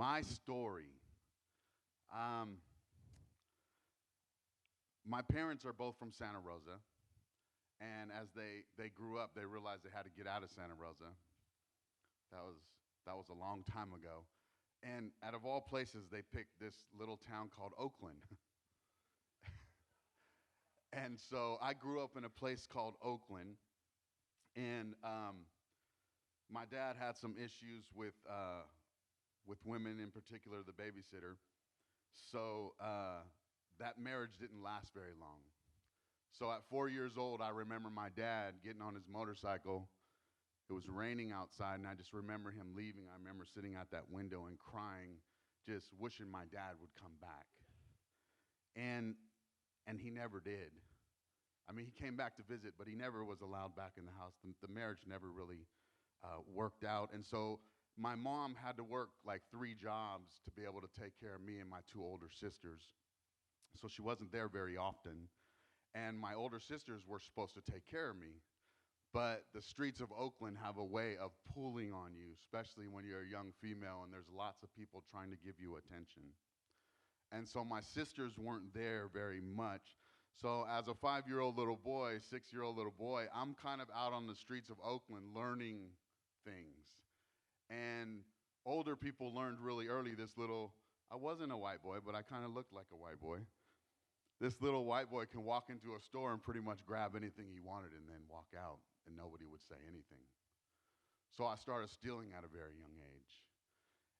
My story. Um, my parents are both from Santa Rosa, and as they grew up, they realized they had to get out of Santa Rosa. That was that was a long time ago. And out of all places, they picked this little town called Oakland. And so I grew up in a place called Oakland, and my dad had some issues with women, in particular the babysitter. So that marriage didn't last very long. So at 4 years old, I remember my dad getting on his motorcycle. It was raining outside, and I just remember him leaving. I remember sitting at that window and crying, just wishing my dad would come back. And and he never did. I mean, he came back to visit, but he never was allowed back in the house. The marriage never really worked out. And so my mom had to work like 3 jobs to be able to take care of me and my 2 older sisters. So she wasn't there very often. And my older sisters were supposed to take care of me. But the streets of Oakland have a way of pulling on you, especially when you're a young female and there's lots of people trying to give you attention. And so my sisters weren't there very much. So as a 5-year-old little boy, 6-year-old little boy, I'm kind of out on the streets of Oakland learning things. And older people learned really early I wasn't a white boy, but I kind of looked like a white boy. This little white boy can walk into a store and pretty much grab anything he wanted and then walk out, and nobody would say anything. So I started stealing at a very young age.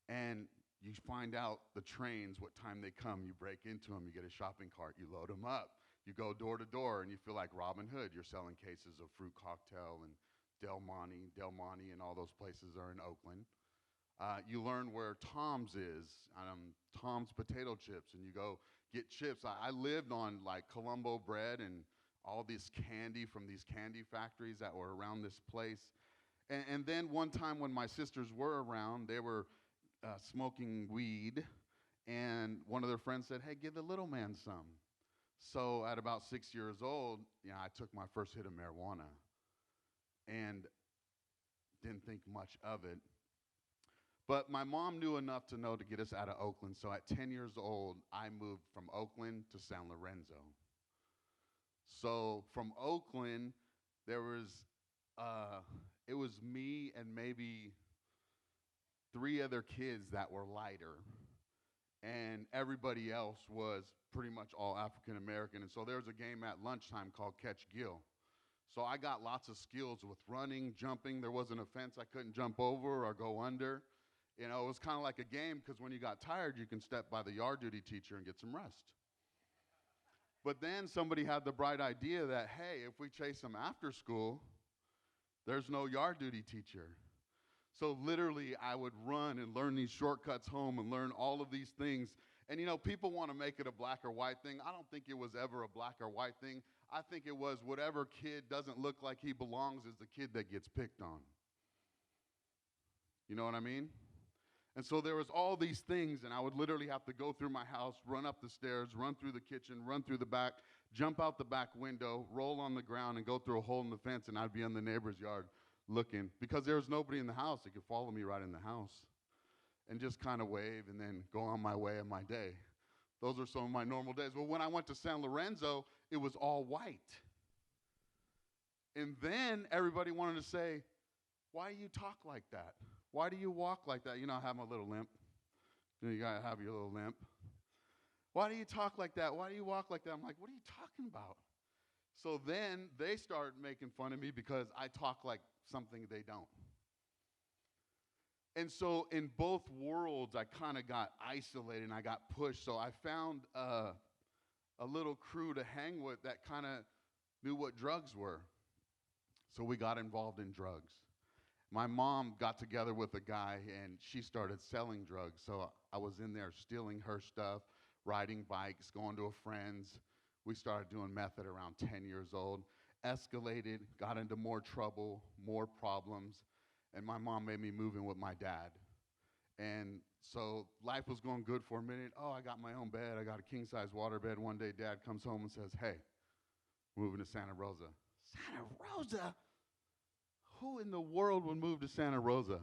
And you find out the trains, what time they come, you break into them, you get a shopping cart, you load them up. You go door to door and you feel like Robin Hood. You're selling cases of fruit cocktail and Del Monte, and all those places are in Oakland. You learn where Tom's is, Tom's potato chips, and you go get chips. I lived on like Colombo bread and all this candy from these candy factories that were around this place. And then one time when my sisters were around, they were smoking weed, and one of their friends said, "Hey, give the little man some." So at about 6 years old, I took my first hit of marijuana and didn't think much of it. But my mom knew enough to know to get us out of Oakland. So at 10 years old, I moved from Oakland to San Lorenzo. So from Oakland, there was, it was me and maybe 3 other kids that were lighter. And everybody else was pretty much all African American. And so there was a game at lunchtime called Catch Gill. So I got lots of skills with running, jumping. There wasn't a fence I couldn't jump over or go under. It was kind of like a game, because when you got tired, you can step by the yard duty teacher and get some rest. But then somebody had the bright idea that, hey, if we chase them after school, there's no yard duty teacher. So literally, I would run and learn these shortcuts home and learn all of these things. And people want to make it a black or white thing. I don't think it was ever a black or white thing. I think it was whatever kid doesn't look like he belongs is the kid that gets picked on. You know what I mean? And so there was all these things, and I would literally have to go through my house, run up the stairs, run through the kitchen, run through the back, jump out the back window, roll on the ground, and go through a hole in the fence, and I'd be in the neighbor's yard looking, because there was nobody in the house that could follow me right in the house, and just kind of wave and then go on my way in my day. Those are some of my normal days. But when I went to San Lorenzo, it was all white. And then everybody wanted to say, "Why do you talk like that? Why do you walk like that?" I have my little limp. You got to have your little limp. "Why do you talk like that? Why do you walk like that?" I'm like, "What are you talking about?" So then they started making fun of me because I talk like something they don't. And so in both worlds, I kind of got isolated and I got pushed. So I found a little crew to hang with that kind of knew what drugs were. So we got involved in drugs. My mom got together with a guy, and she started selling drugs. So I was in there stealing her stuff, riding bikes, going to a friend's. We started doing meth at around 10 years old, escalated, got into more trouble, more problems, and my mom made me move in with my dad. And so life was going good for a minute. Oh, I got my own bed. I got a king-size water bed. One day, Dad comes home and says, "Hey, moving to Santa Rosa." Santa Rosa? Who in the world would move to Santa Rosa?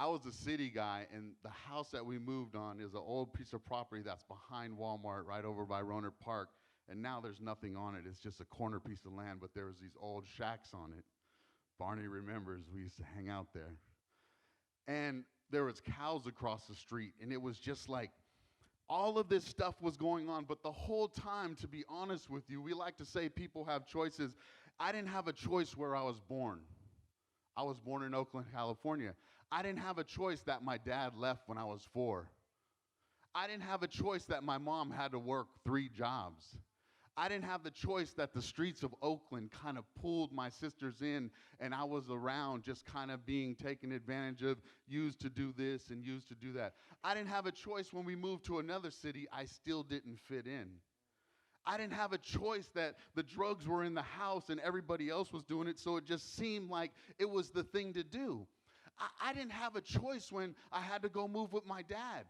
I was a city guy, and the house that we moved on is an old piece of property that's behind Walmart right over by Roner Park. And now there's nothing on it. It's just a corner piece of land, but there was these old shacks on it. Barney remembers we used to hang out there. And there was cows across the street, and it was just like all of this stuff was going on. But the whole time, to be honest with you, we like to say people have choices. I didn't have a choice where I was born. I was born in Oakland, California. I didn't have a choice that my dad left when I was 4. I didn't have a choice that my mom had to work 3 jobs. I didn't have the choice that the streets of Oakland kind of pulled my sisters in, and I was around just kind of being taken advantage of, used to do this and used to do that. I didn't have a choice when we moved to another city. I still didn't fit in. I didn't have a choice that the drugs were in the house and everybody else was doing it, so it just seemed like it was the thing to do. I didn't have a choice when I had to go move with my dad.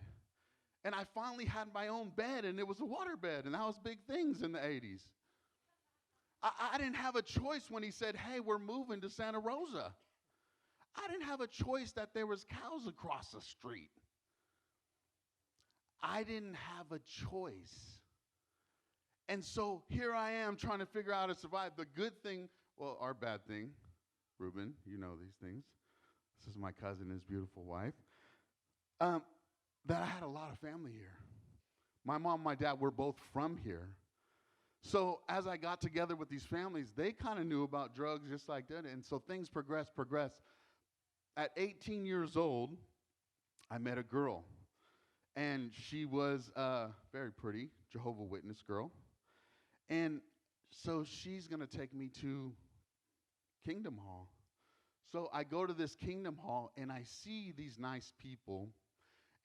And I finally had my own bed, and it was a water bed, and that was big things in the 80s. I didn't have a choice when he said, hey, we're moving to Santa Rosa. I didn't have a choice that there was cows across the street. I didn't have a choice. And so here I am trying to figure out how to survive. The good thing, well, our bad thing, Ruben, you know these things. This is my cousin, his beautiful wife. That I had a lot of family here. My mom and my dad were both from here. So as I got together with these families, they kind of knew about drugs just like that. And so things progressed. At 18 years old, I met a girl. And she was very pretty, Jehovah's Witness girl. And so she's going to take me to Kingdom Hall. So I go to this Kingdom Hall, and I see these nice people.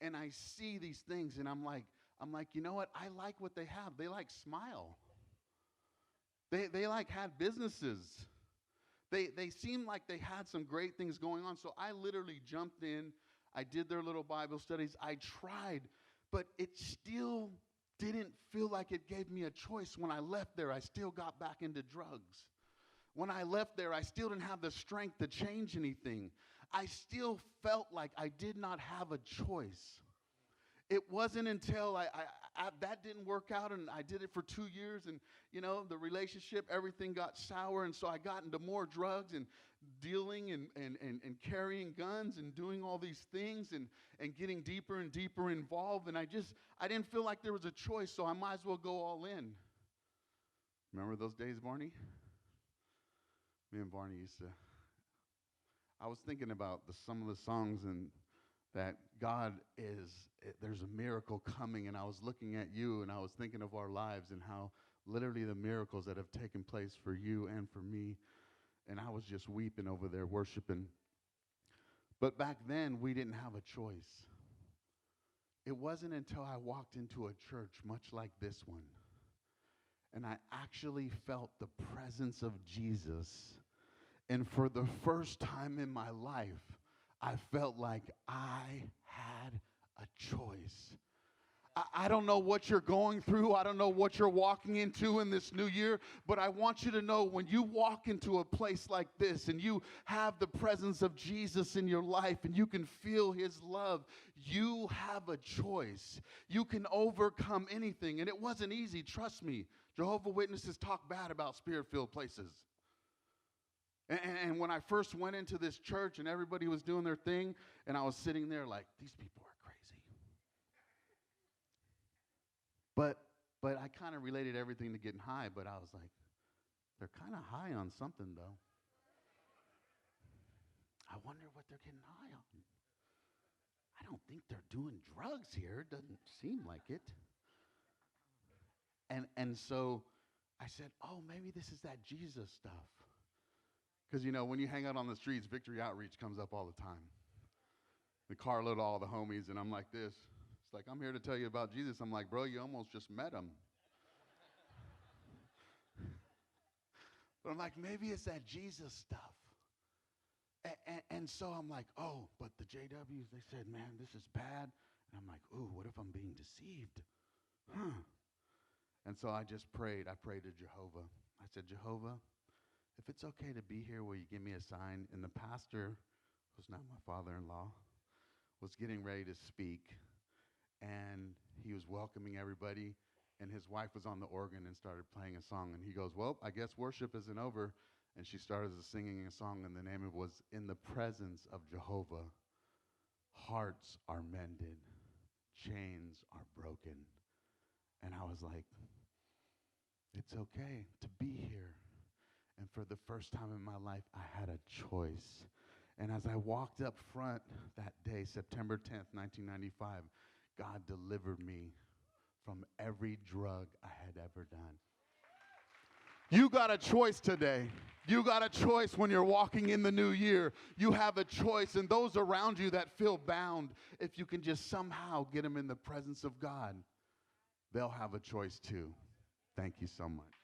And I see these things, and I'm like, you know what? I like what they have. They like smile. They like had businesses. They seemed like they had some great things going on. So I literally jumped in. I did their little Bible studies. I tried, but it still didn't feel like it gave me a choice. When I left there, I still got back into drugs. When I left there, I still didn't have the strength to change anything. I still felt like I did not have a choice. It wasn't until that didn't work out, and I did it for 2 years, and, you know, the relationship, everything got sour, and so I got into more drugs and dealing and carrying guns and doing all these things and getting deeper and deeper involved, and I didn't feel like there was a choice, so I might as well go all in. Remember those days, Barney? Me and Barney used to... I was thinking about some of the songs and that there's a miracle coming, and I was looking at you, and I was thinking of our lives and how literally the miracles that have taken place for you and for me, and I was just weeping over there worshiping. But back then, we didn't have a choice. It wasn't until I walked into a church much like this one, and I actually felt the presence of Jesus. And for the first time in my life, I felt like I had a choice. I don't know what you're going through. I don't know what you're walking into in this new year. But I want you to know, when you walk into a place like this and you have the presence of Jesus in your life and you can feel his love, you have a choice. You can overcome anything. And it wasn't easy. Trust me. Jehovah's Witnesses talk bad about spirit-filled places. And when I first went into this church and everybody was doing their thing, and I was sitting there like, these people are crazy. But I kind of related everything to getting high, but I was like, they're kind of high on something, though. I wonder what they're getting high on. I don't think they're doing drugs here. It doesn't seem like it. And so I said, oh, maybe this is that Jesus stuff. Because, you know, when you hang out on the streets, Victory Outreach comes up all the time. The car load all the homies, and I'm like this. It's like, I'm here to tell you about Jesus. I'm like, bro, you almost just met him. But I'm like, maybe it's that Jesus stuff. And so I'm like, oh, but the JWs, they said, man, this is bad. And I'm like, ooh, what if I'm being deceived? And so I just prayed. I prayed to Jehovah. I said, Jehovah, if it's okay to be here, will you give me a sign? And the pastor, who's now my father-in-law, was getting ready to speak, and he was welcoming everybody, and his wife was on the organ and started playing a song, and he goes, well, I guess worship isn't over. And she started singing a song, and the name of it was In the Presence of Jehovah, Hearts Are Mended, Chains Are Broken. And I was like, it's okay to be here. And for the first time in my life, I had a choice. And as I walked up front that day, September 10th, 1995, God delivered me from every drug I had ever done. You got a choice today. You got a choice when you're walking in the new year. You have a choice. And those around you that feel bound, if you can just somehow get them in the presence of God, they'll have a choice too. Thank you so much.